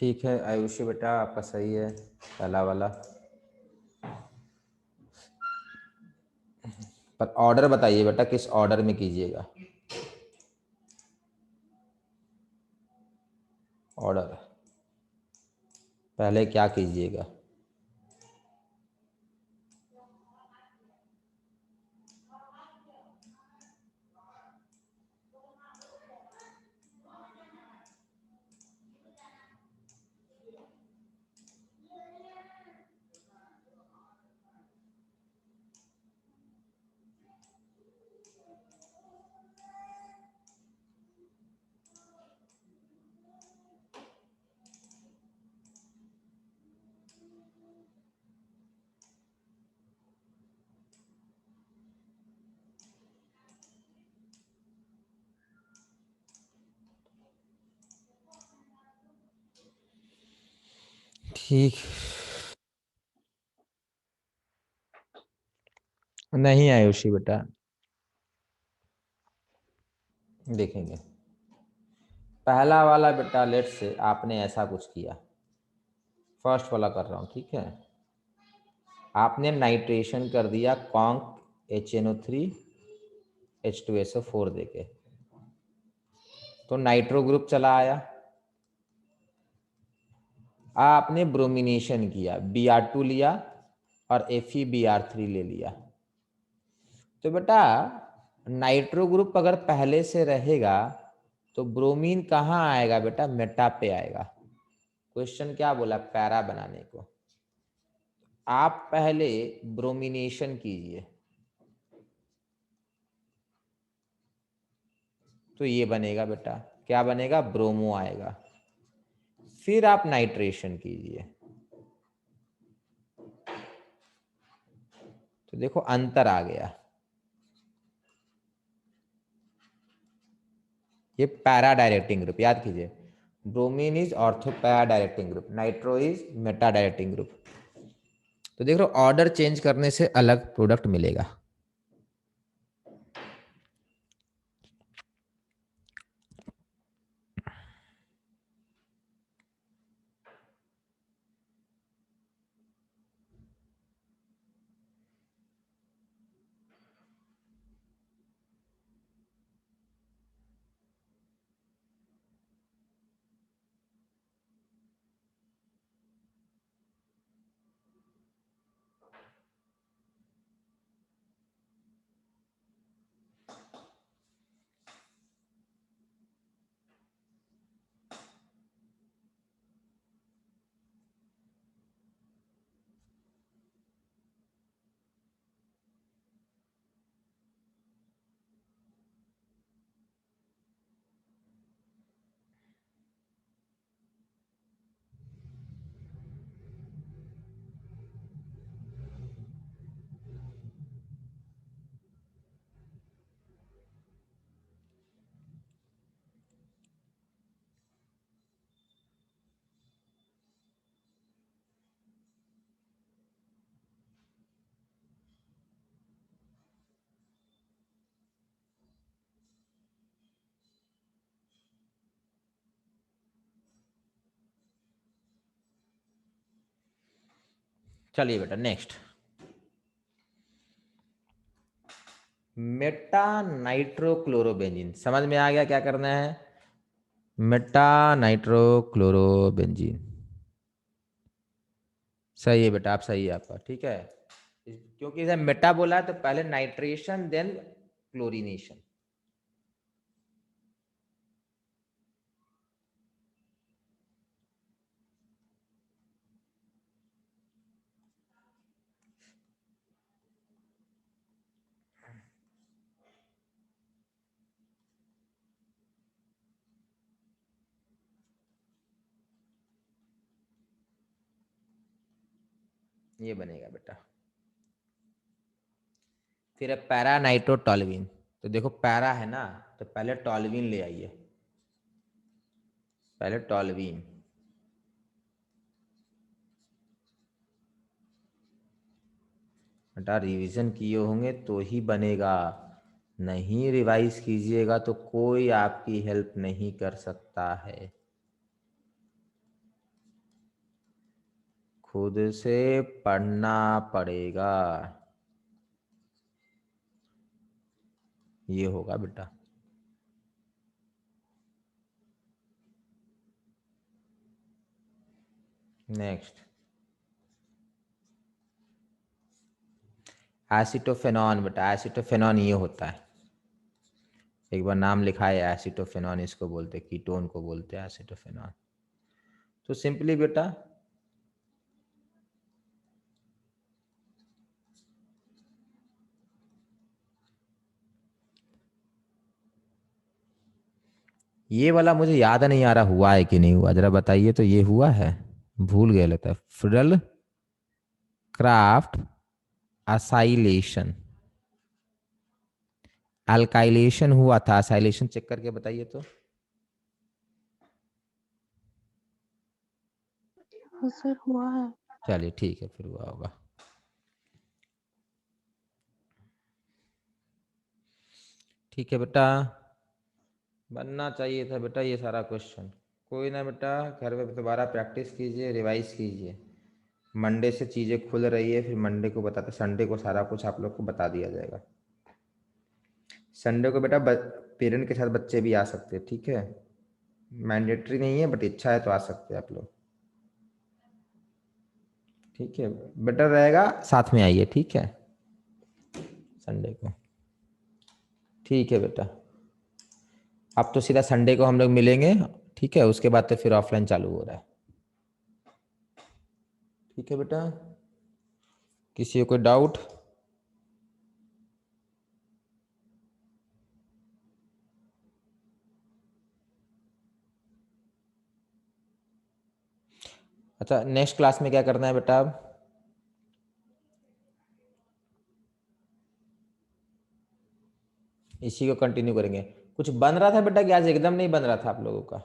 ठीक है आयुषी बेटा, आपका सही है पहला वाला। पर ऑर्डर बताइए बेटा, किस ऑर्डर में कीजिएगा। ऑर्डर पहले क्या कीजिएगा। ठीक, नहीं आयुषी बेटा, देखेंगे। पहला वाला बेटा, लेट से आपने ऐसा कुछ किया, फर्स्ट वाला कर रहा हूँ, ठीक है। आपने नाइट्रेशन कर दिया कॉन्क HNO3 H2SO4 देके, तो नाइट्रो ग्रुप चला आया। आपने ब्रोमिनेशन किया, Br2 लिया और FeBr3 ले लिया। तो बेटा नाइट्रो ग्रुप अगर पहले से रहेगा तो ब्रोमीन कहाँ आएगा बेटा, मेटा पे आएगा। क्वेश्चन क्या बोला, पैरा बनाने को। आप पहले ब्रोमिनेशन कीजिए, तो ये बनेगा बेटा, क्या बनेगा, ब्रोमो आएगा। फिर आप नाइट्रेशन कीजिए, तो देखो अंतर आ गया। ये पैरा डायरेक्टिंग ग्रुप, याद कीजिए, bromine is ortho para directing group, nitro is Meta directing group. तो देख लो ऑर्डर चेंज करने से अलग प्रोडक्ट मिलेगा। चलिए बेटा नेक्स्ट, मेटा नाइट्रोक्लोरोबेंजीन। समझ में आ गया क्या करना है, मेटा नाइट्रोक्लोरोबेंजीन। सही है बेटा, आप सही है आपका, ठीक है। क्योंकि इसे मेटा बोला है तो पहले नाइट्रेशन देन क्लोरीनेशन। ये बनेगा बेटा। फिर है पैरा नाइट्रोटॉल्विन। तो देखो पैरा है ना, तो पहले टॉल्विन ले आइए, पहले टॉल्विन। बेटा रिवीजन किए होंगे तो ही बनेगा, नहीं रिवाइज कीजिएगा तो कोई आपकी हेल्प नहीं कर सकता है। खुद से पढ़ना पड़ेगा, ये होगा बेटा। नेक्स्ट, एसिटोफेनॉन बेटा, एसिटोफेनॉन ये होता है, एक बार नाम लिखा है एसिटोफेनॉन, इसको बोलते हैं कीटोन को बोलते हैं एसिटोफेनॉन। तो सिंपली बेटा ये वाला मुझे याद नहीं आ रहा हुआ है कि नहीं हुआ, जरा बताइए तो। ये हुआ है, भूल गया लगता है। फ्रिडल क्राफ्ट असाइलेशन, अल्काइलेशन हुआ था, असाइलेशन चेक करके बताइए तो। हाँ सर हुआ है। चलिए ठीक है, फिर हुआ होगा। ठीक है बेटा, बनना चाहिए था बेटा ये सारा क्वेश्चन। कोई ना बेटा, घर में दोबारा प्रैक्टिस कीजिए, रिवाइज कीजिए। मंडे से चीज़ें खुल रही है, फिर मंडे को बताते, संडे को सारा कुछ आप लोग को बता दिया जाएगा। संडे को बेटा पेरेंट के साथ बच्चे भी आ सकते हैं, ठीक है। मैंडेटरी नहीं है, बट इच्छा है तो आ सकते हैं आप लोग, ठीक है। बेटर रहेगा साथ में आइए, ठीक है, संडे को। ठीक है बेटा, अब तो सीधा संडे को हम लोग मिलेंगे, ठीक है। उसके बाद तो फिर ऑफलाइन चालू हो रहा है, ठीक है बेटा। किसी को कोई डाउट? अच्छा, नेक्स्ट क्लास में क्या करना है बेटा? अब इसी को कंटिन्यू करेंगे। कुछ बन रहा था बेटा कि आज एकदम नहीं बन रहा था आप लोगों का?